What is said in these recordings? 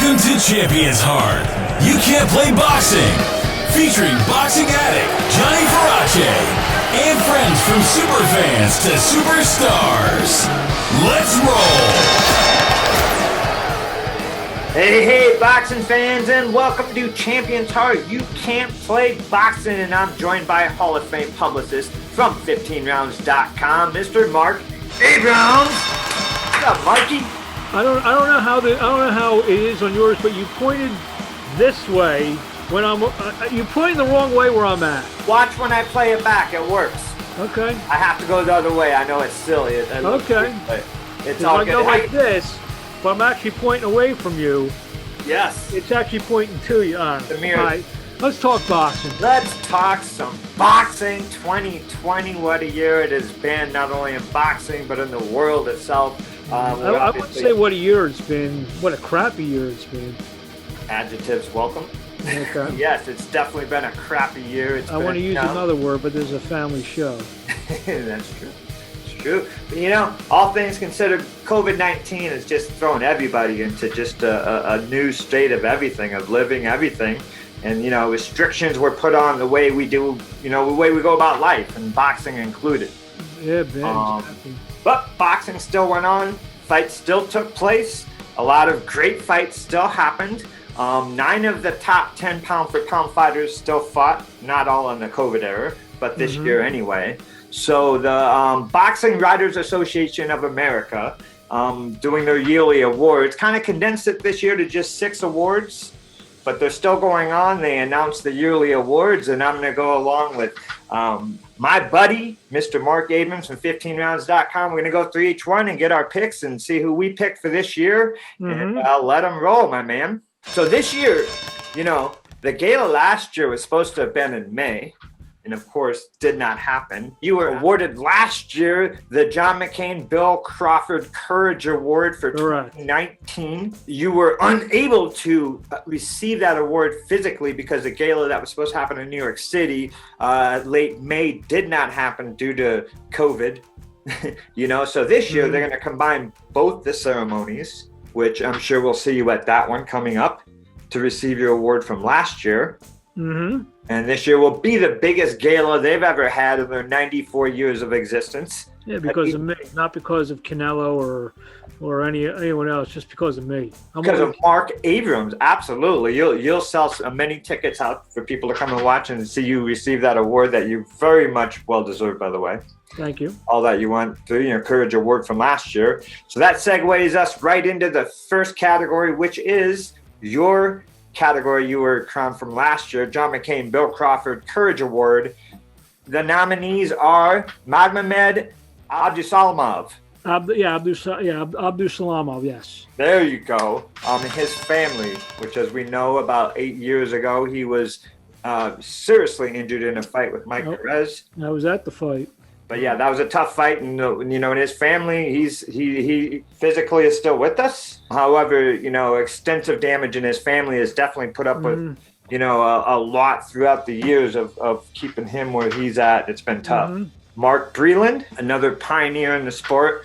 Welcome to ChampionsHeart. You can't play boxing. Featuring boxing addict Johnny Farache and friends from superfans to superstars. Let's roll. Hey, boxing fans, and welcome to ChampionsHeart. You can't play boxing, and I'm joined by Hall of Fame publicist from 15rounds.com, Mr. Marc Abrams. What's up, Marky? I don't know how it is on yours, but you pointed this way when you pointed the wrong way where I'm at. Watch when I play it back; it works. Okay. I have to go the other way. I know it's silly. Okay. It's all I good. go like this, but I'm actually pointing away from you. Yes. It's actually pointing to you. The mirror. All right. Let's talk boxing. Let's talk some boxing. 2020, what a year it has been, not only in boxing, but in the world itself. I wouldn't say what a year it's been. What a crappy year it's been. Adjectives welcome. Okay. Yes, it's definitely been a crappy year. I want to use another word, but there's a family show. That's true. It's true. But, all things considered, COVID-19 has just thrown everybody into just a new state of everything, of living everything. And, restrictions were put on the way we do, the way we go about life, and boxing included. Yeah, man. Exactly. But boxing still went on. Fights still took place. A lot of great fights still happened. 9 of the top 10 pound-for-pound fighters still fought. Not all in the COVID era, but this year anyway. So the Boxing Writers Association of America, doing their yearly awards, kind of condensed it this year to just 6 awards. But they're still going on. They announced the yearly awards, and I'm going to go along with my buddy, Mr. Marc Abrams from 15rounds.com. We're going to go through each one and get our picks and see who we picked for this year. And I'll let them roll, my man. So this year, the gala last year was supposed to have been in May. And of course, did not happen. You were awarded last year the John McCain Bill Crawford Courage Award for 2019. You were unable to receive that award physically because the gala that was supposed to happen in New York City late May did not happen due to COVID. So this year they're going to combine both the ceremonies, which I'm sure we'll see you at that one coming up to receive your award from last year. And this year will be the biggest gala they've ever had in their 94 years of existence. Yeah, because of me, not because of Canelo or anyone else, just because of me. Because of Marc Abrams, absolutely. You'll sell many tickets out for people to come and watch and see you receive that award that you very much well deserved, by the way. Thank you. All that you went through, your Courage Award from last year. So that segues us right into the first category, which is your category you were crowned from last year, John McCain Bill Crawford Courage Award. The nominees are Magomed Abdusalamov. Abdusalamov, yes. There you go. His family, which as we know about 8 years ago, he was seriously injured in a fight with Mike Perez. I was at the fight. But yeah, that was a tough fight, and in his family, he physically is still with us. However, extensive damage in his family has definitely put up with, a lot throughout the years of keeping him where he's at. It's been tough. Mark Breland, another pioneer in the sport.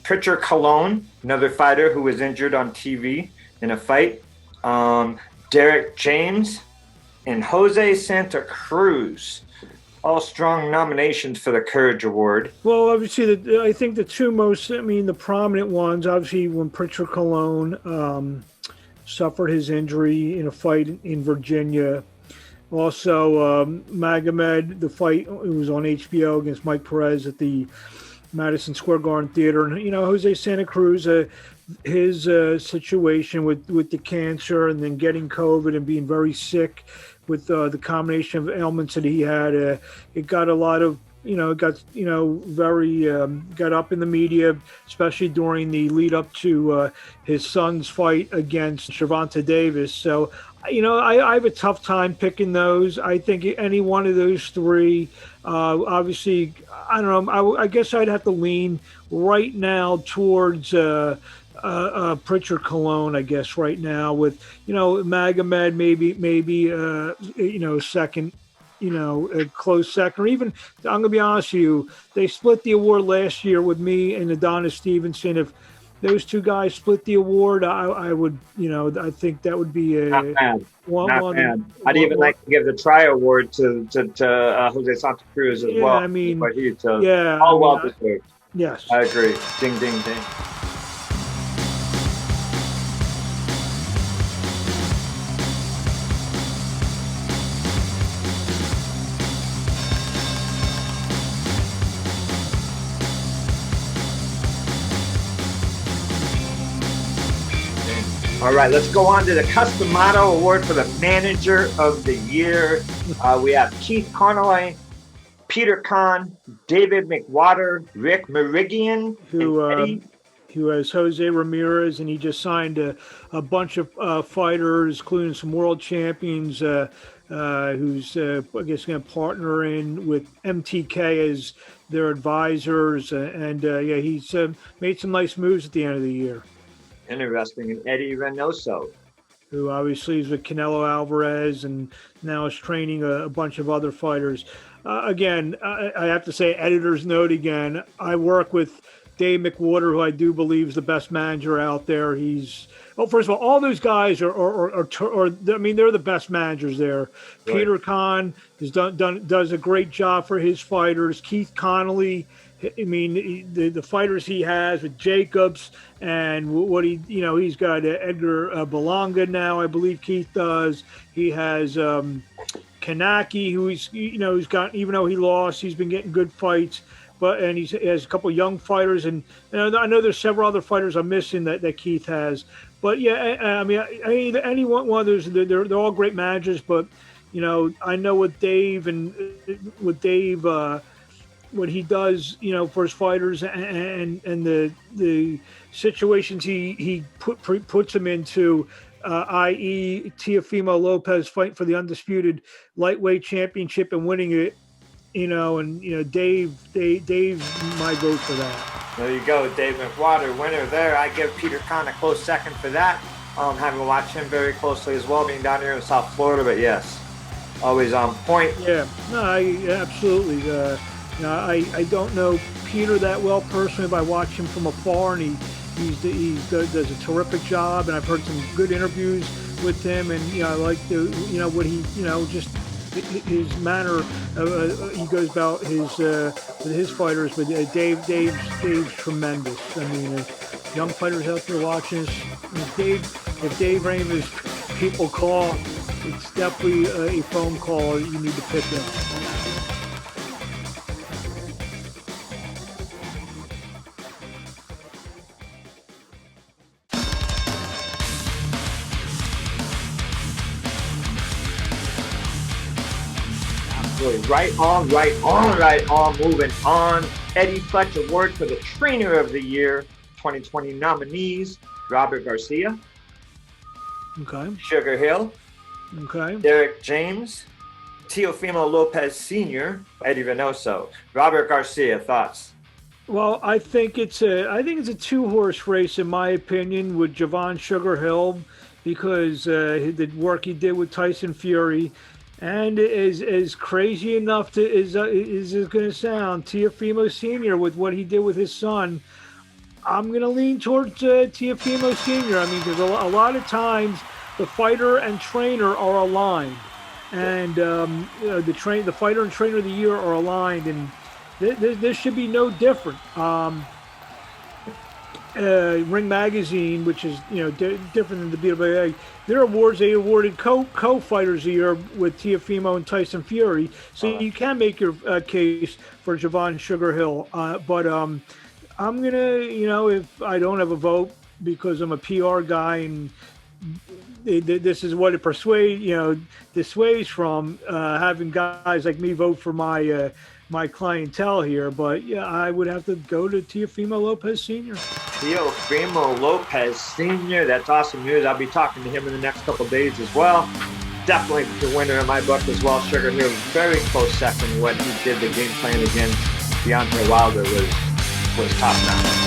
Pritchard Colon, another fighter who was injured on TV in a fight. Derek James and Jose Santa Cruz. All strong nominations for the Courage Award. Well, obviously, I think the two the prominent ones, obviously, when Pritchard Colon suffered his injury in a fight in Virginia. Also, Magomed, the fight, it was on HBO against Mike Perez at the Madison Square Garden Theater. And, Jose Santa Cruz, his situation with the cancer and then getting COVID and being very sick with the combination of ailments that he had, it got a lot of, got up in the media, especially during the lead up to his son's fight against Gervonta Davis. So, I have a tough time picking those. I think any one of those three, obviously, I don't know. I guess I'd have to lean right now towards Pritchard Colon, I guess, right now with, Magomed, maybe second, a close second, or even, I'm going to be honest with you, they split the award last year with me and Adonis Stevenson. those two guys split the award, I would, I think that would be a Not bad. one. Not bad. I'd even like to give the Tri Award to Jose Santa Cruz as Yeah, well. I mean, but yeah, all well deserved. Yes, I agree. Ding, ding, ding. All right, let's go on to the Custom Motto Award for the Manager of the Year. We have Keith Connolly, Peter Kahn, David McWater, Rick Merigian, who has Jose Ramirez, and he just signed a bunch of fighters, including some world champions, who's, I guess, going to partner in with MTK as their advisors. He's made some nice moves at the end of the year. Interesting. And Eddie Reynoso, who obviously is with Canelo Alvarez and now is training a bunch of other fighters. Again, I have to say, editor's note again, I work with Dave McWater, who I do believe is the best manager out there. First of all those guys they're the best managers there. Right. Peter Kahn has does a great job for his fighters. Keith Connolly, I mean, the fighters he has with Jacobs and what he's got Edgar Belonga now, I believe Keith does. He has Kanaki, who he's got, even though he lost, he's been getting good fights. And he has a couple of young fighters, and I know there's several other fighters I'm missing that Keith has. But yeah, I mean, any one of those, they're all great managers. But I know with Dave what he does, for his fighters and the situations he puts them into, i.e. Teofimo Lopez fighting for the undisputed lightweight championship and winning it. Dave's my vote for that. There you go, Dave McWater, winner there. I give Peter Kahn a close second for that. Having watched him very closely as well, being down here in South Florida, but yes, always on point. Yeah, no, absolutely. I don't know Peter that well personally, but I watch him from afar, and he does a terrific job, and I've heard some good interviews with him, and I like what he just his manner he goes about his fighters. But Dave's tremendous. I mean, young fighters out there watching this, if Dave Ramos people call, it's definitely a phone call you need to pick up. Right on, moving on. Eddie Fletcher Award for the Trainer of the Year 2020 nominees: Robert Garcia, okay, Sugar Hill, okay, Derek James, Teofimo Lopez Sr., Eddie Reynoso. Robert Garcia, thoughts? Well, I think it's a two-horse race in my opinion with Javon Sugar Hill, because the work he did with Tyson Fury. And as crazy enough is going to sound, Teofimo Sr. with what he did with his son, I'm going to lean towards Teofimo Sr. I mean, because a lot of times the fighter and trainer are aligned, and the fighter and trainer of the year are aligned, and this should be no different. Ring Magazine, which is different than the BWAA, their awards, they awarded co-fighters of the year with Teofimo and Tyson Fury, so you can make your case for Javon Sugar Hill. But I'm gonna, if I don't have a vote because I'm a PR guy and this is what it dissuades from having guys like me vote for my clientele here, but yeah, I would have to go to Teofimo Lopez Sr. Teofimo Lopez Sr., that's awesome news. I'll be talking to him in the next couple of days as well. Definitely the winner in my book as well. Sugar Hill, very close second. What he did, the game plan against Deontay Wilder was top notch.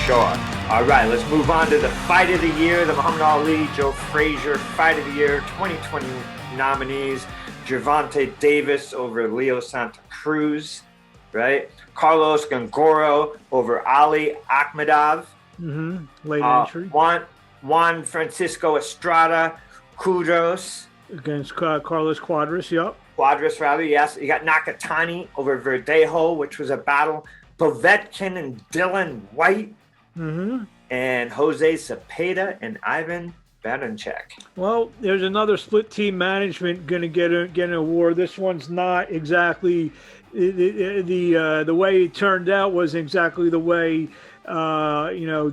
sure. All right, let's move on to the fight of the year, the Muhammad Ali, Joe Frazier fight of the year, 2020 nominees. Gervonta Davis over Leo Santa Cruz, right? Carlos Gongoro over Ali Akhmedov. Late entry. Juan Francisco Estrada Kudros. Against Carlos Cuadras, yep. Cuadras, rather, yes. You got Nakatani over Verdejo, which was a battle. Povetkin and Dylan White. And Jose Cepeda and Ivan Baranchyk. Well, there's another split team management going to get an award. This one's not exactly the way it turned out wasn't exactly the way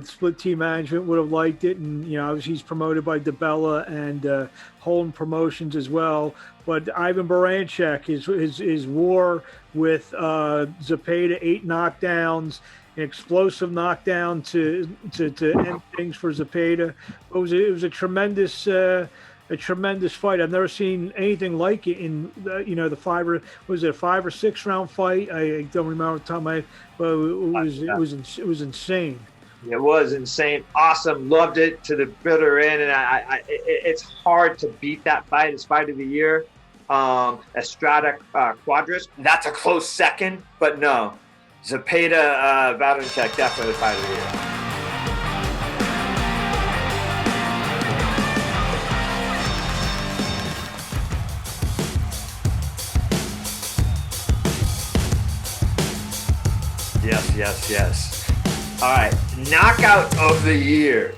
split team management would have liked it, and obviously he's promoted by DeBella and Holden Promotions as well. But Ivan Baranchyk, his war with Zepeda, 8 knockdowns. An explosive knockdown to end things for Zepeda. It was a tremendous fight. I've never seen anything like it in the 5 or 6 round fight. I don't remember the time but it was insane. It was insane, awesome, loved it to the bitter end, and it's hard to beat that fight. It's fight of the year. Estrada Cuadras, that's a close second, but no. Zepeda, Baranchyk, definitely the fight of the year. Yes. All right, knockout of the year.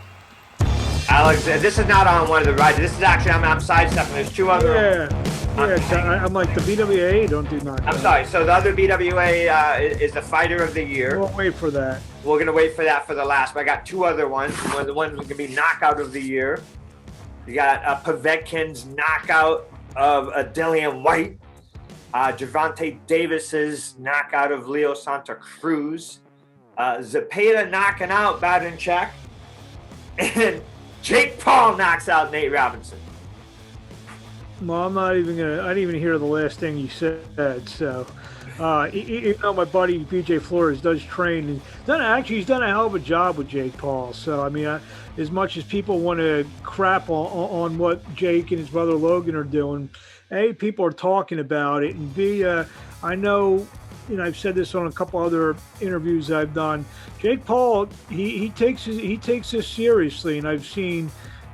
Alex, this is not on one of the rides. This is actually, I'm sidestepping. There's 2 other. I'm like, the BWAA don't do knockouts. I'm sorry. So the other BWA is the fighter of the year. We'll wait for that. We're going to wait for that for the last. But I got 2 other ones. One of the ones going to be knockout of the year. You got Povetkin's knockout of Dillian White. Gervonta Davis's knockout of Leo Santa Cruz. Zepeda knocking out Baranchyk. And Jake Paul knocks out Nate Robinson. Well, I didn't even hear the last thing you said. So, even though my buddy BJ Flores does train, and he's done a hell of a job with Jake Paul. So, I mean, as much as people want to crap on what Jake and his brother Logan are doing, A, people are talking about it, and B, I know, I've said this on a couple other interviews I've done. Jake Paul, he takes this seriously, and I've seen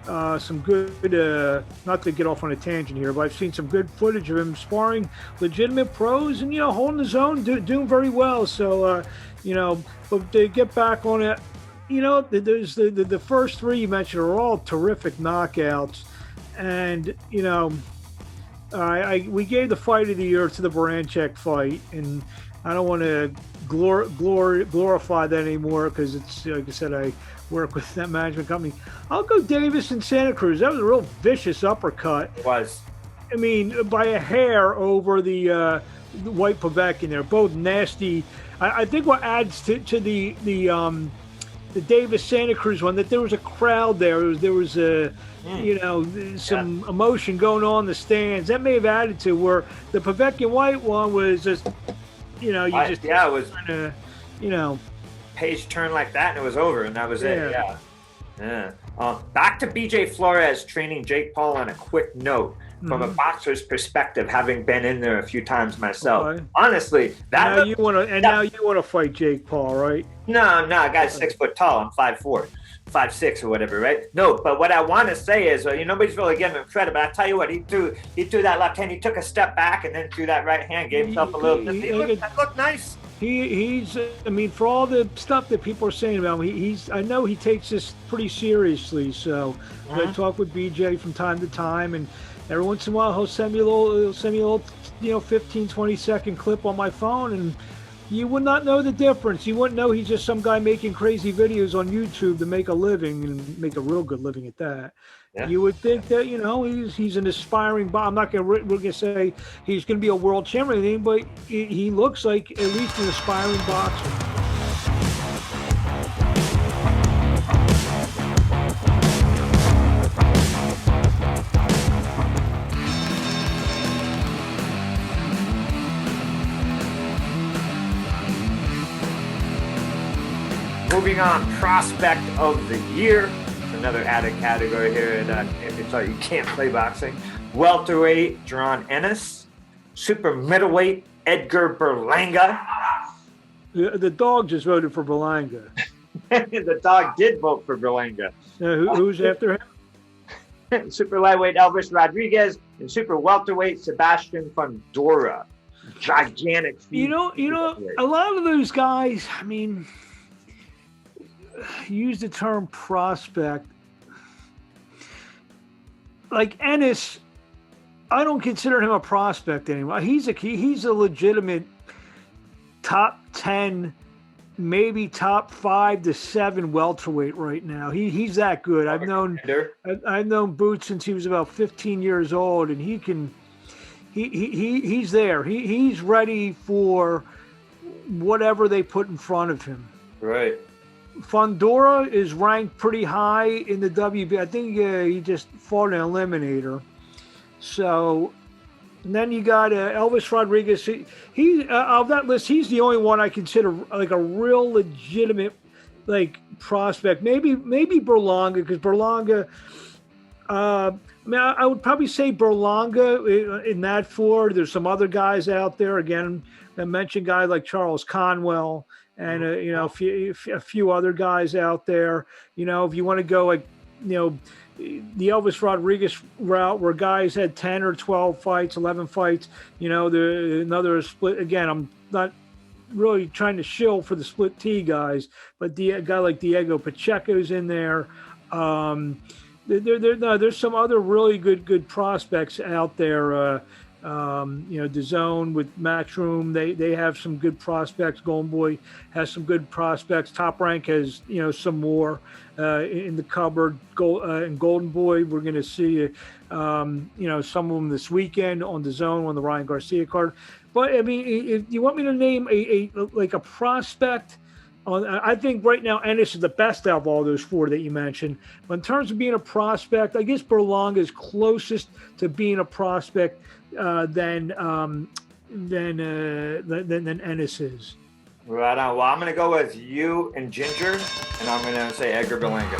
some good, not to get off on a tangent here, but I've seen some good footage of him sparring legitimate pros and, holding his own, doing very well. So, but to get back on it, there's the first 3 you mentioned are all terrific knockouts. And, we gave the fight of the year to the Baranchyk fight, and I don't want to glorify that anymore because it's, like I said, I work with that management company. I'll go Davis and Santa Cruz. That was a real vicious uppercut. It was. I mean, by a hair over the White Povetkin. They're both nasty. I think what adds to the Davis Santa Cruz one, that there was a crowd there. There was some emotion going on in the stands. That may have added to where the Povetkin White one was just, it was kind of, page turn like that and it was over, and that was it. Yeah. Back to BJ Flores training Jake Paul on a quick note. From a boxer's perspective, having been in there a few times myself, okay. Honestly, now you want to fight Jake Paul, right? No, guy's 6 foot tall. I'm 5'4", 5'6" or whatever, right? No, but what I want to say is, nobody's really giving him credit. But I tell you what, he threw that left hand. He took a step back and then threw that right hand. Gave himself a little. That looked nice. He's. I mean, for all the stuff that people are saying about him, I know he takes this pretty seriously. So I talk with BJ from time to time, and every once in a while he'll send me a little 15, 20 second clip on my phone, and you would not know the difference. You wouldn't know he's just some guy making crazy videos on YouTube to make a living, and make a real good living at that. Yeah. You would think that, he's an aspiring boxer. I'm not going to say he's going to be a world champion or anything, but he looks like at least an aspiring boxer. moving on, prospect of the year. Another added category here that if it's like you can't play boxing. Welterweight, Jaron Ennis. Super middleweight, Edgar Berlanga. The dog just voted for Berlanga. The dog did vote for Berlanga. Who's after him? Super lightweight, Elvis Rodriguez. And super welterweight, Sebastian Fundora. Gigantic. You know, a lot of those guys, I mean, use the term prospect. Like Ennis, I don't consider him a prospect anymore. He's a legitimate top 10, maybe top 5 to 7 welterweight right now. He's that good. I've known Boots since he was about 15 years old, and he's there. He's ready for whatever they put in front of him. Right. Fundora is ranked pretty high in the WB. I think he just fought an eliminator. So, and then you got Elvis Rodriguez. He of that list, he's the only one I consider like a real legitimate like prospect. Maybe Berlanga, because Berlanga. I mean, I would probably say Berlanga in that four. There's some other guys out there. Again, I mentioned guys like Charles Conwell and a few other guys out there. You know, if you want to go like, the Elvis Rodriguez route where guys had 10 or 12 fights, 11 fights, another split. Again, I'm not really trying to shill for the split T guys, but a guy like Diego Pacheco's in there. There's some other really good prospects out there. DAZN with Matchroom, they have some good prospects. Golden Boy has some good prospects. Top Rank has some more in the cupboard. And Golden Boy, we're going to see some of them this weekend on DAZN on the Ryan Garcia card. But I mean, if you want me to name a prospect. I think right now Ennis is the best out of all those four that you mentioned. But in terms of being a prospect, I guess Berlanga is closest to being a prospect than Ennis is. Right on. Well, I'm going to go with you and Ginger, and I'm going to say Edgar Berlanga.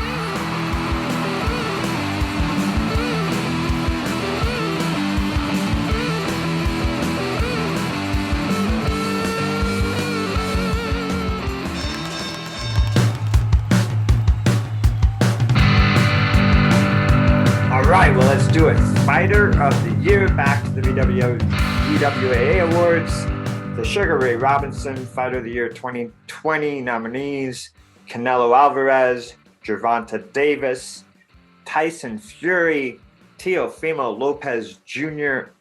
All right, well, let's do it. Fighter of the Year, back to the BWAA Awards. The Sugar Ray Robinson Fighter of the Year 2020 nominees: Canelo Alvarez, Gervonta Davis, Tyson Fury, Teofimo Lopez Jr.,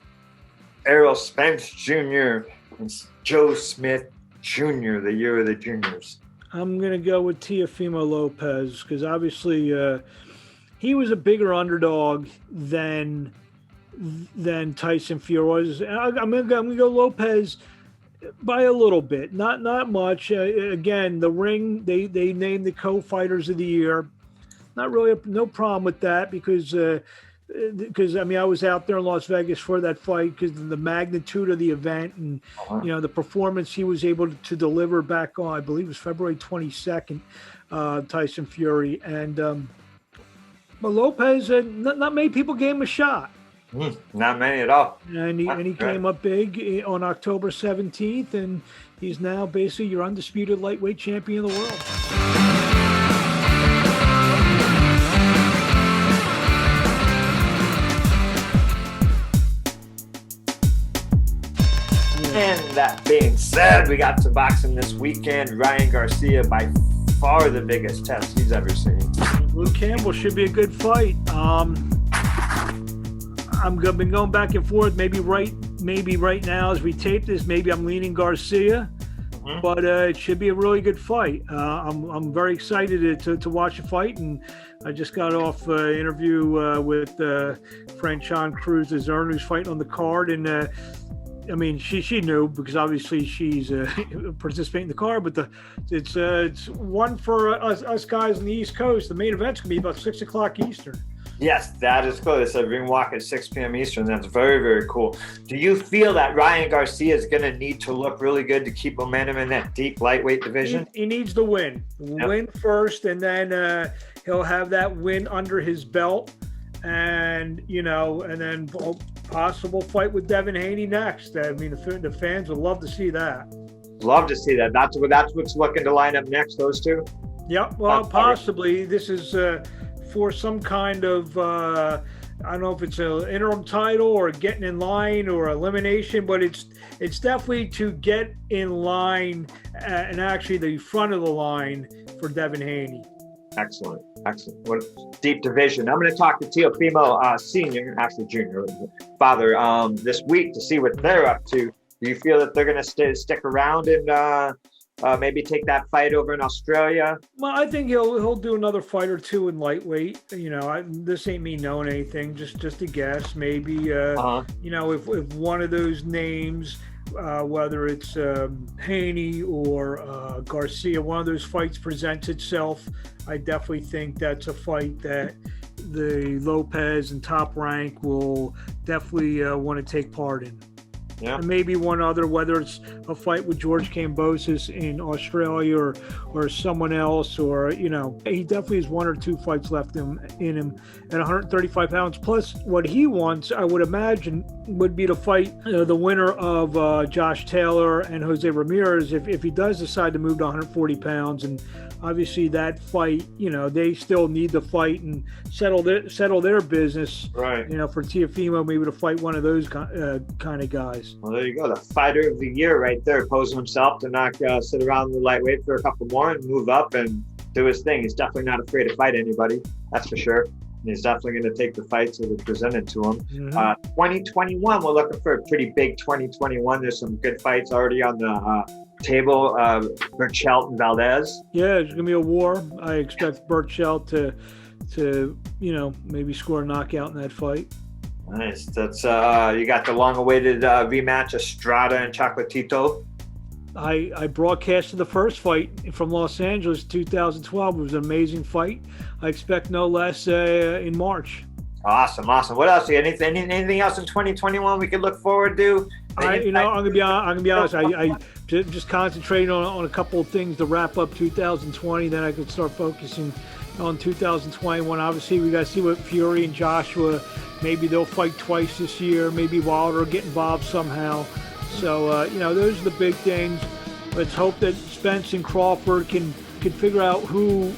Errol Spence Jr., and Joe Smith Jr., the Year of the Juniors. I'm going to go with Teofimo Lopez because obviously he was a bigger underdog than Tyson Fury was. I'm gonna go Lopez by a little bit, not much. Again, the ring they named the co-fighters of the year. Not really no problem with that because I mean I was out there in Las Vegas for that fight because of the magnitude of the event and the performance he was able to deliver back on, I believe it was February 22nd, Tyson Fury. And but Lopez, not many people gave him a shot. Not many at all. And he came up big on October 17th, and he's now basically your undisputed lightweight champion of the world. And that being said, we got some boxing this weekend. Ryan Garcia, by far the biggest test he's ever seen. Luke Campbell should be a good fight. I've been going back and forth. Maybe right now as we tape this, maybe I'm leaning Garcia, but it should be a really good fight. I'm very excited to watch the fight, and I just got off an interview with friend Sean Cruz, the Zern, who's fighting on the card, and I mean, she knew because obviously she's participating in the card, but it's one for us guys on the East Coast. The main event's gonna be about 6 o'clock Eastern. Yes, that is cool. It's a ring walk at 6 p.m. Eastern. That's very, very cool. Do you feel that Ryan Garcia is going to need to look really good to keep momentum in that deep lightweight division? He needs the win. Win first, and then he'll have that win under his belt, and then possible fight with Devin Haney next. I mean, the fans would love to see that. Love to see that. That's what's looking to line up next. Those two. Yep. Well, possibly this is for some kind of I don't know if it's an interim title or getting in line or elimination, but it's definitely to get in line and actually the front of the line for Devin Haney. Excellent. What deep division. I'm going to talk to Teofimo Senior, actually Junior, father, this week to see what they're up to. Do you feel that they're going to stick around and maybe take that fight over in Australia? Well, I think he'll do another fight or two in lightweight. This ain't me knowing anything, just a guess. Maybe if one of those names, whether it's Haney or Garcia, one of those fights presents itself, I definitely think that's a fight that the Lopez and Top Rank will definitely want to take part in. Yeah. And maybe one other, whether it's a fight with George Kambosos in Australia or someone else, or, he definitely has one or two fights left in him at 135 pounds. Plus, what he wants, I would imagine, would be to fight the winner of Josh Taylor and Jose Ramirez if he does decide to move to 140 pounds. And obviously that fight, they still need to fight and settle their business. Right. For Teofimo, maybe to fight one of those kind of guys. Well, there you go. The fighter of the year right there, posing himself to not sit around the lightweight for a couple more and move up and do his thing. He's definitely not afraid to fight anybody. That's for sure. And he's definitely going to take the fights that are presented to him. Mm-hmm. 2021, we're looking for a pretty big 2021. There's some good fights already on the table. Burchelt and Valdez. Yeah, there's going to be a war. I expect Burchelt to maybe score a knockout in that fight. Nice. That's you got the long-awaited rematch, Estrada and Chocolatito. I broadcasted the first fight from Los Angeles, 2012. It was an amazing fight. I expect no less in March. Awesome. What else? Anything else in 2021 we could look forward to? I'm gonna be honest. I just concentrated on a couple of things to wrap up 2020. Then I could start focusing on 2021. Obviously, we got to see what Fury and Joshua. Maybe they'll fight twice this year. Maybe Wilder will get involved somehow. So those are the big things. Let's hope that Spence and Crawford can figure out who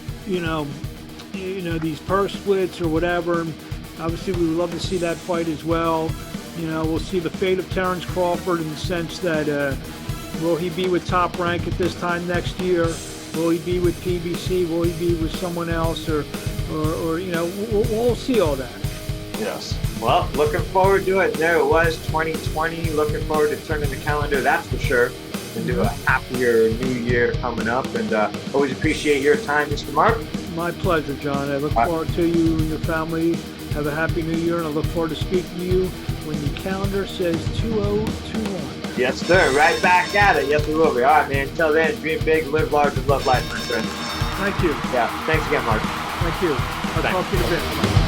these purse splits or whatever. And obviously, we would love to see that fight as well. We'll see the fate of Terrence Crawford in the sense that will he be with Top Rank at this time next year? Will he be with PBC? Will he be with someone else? Or we'll see all that. Yes. Well, looking forward to it. There it was, 2020. Looking forward to turning the calendar, that's for sure, and do a happier new year coming up. And always appreciate your time, Mr. Marc. My pleasure, John. I look forward to you and your family. Have a happy new year, and I look forward to speaking to you when your calendar says 2021. Yes, sir. Right back at it. Yes, we will be. All right, man. Until then, dream big, live large, and love life, my friend. Thank you. Yeah. Thanks again, Marc. Thank you. I'll talk to you in a bit.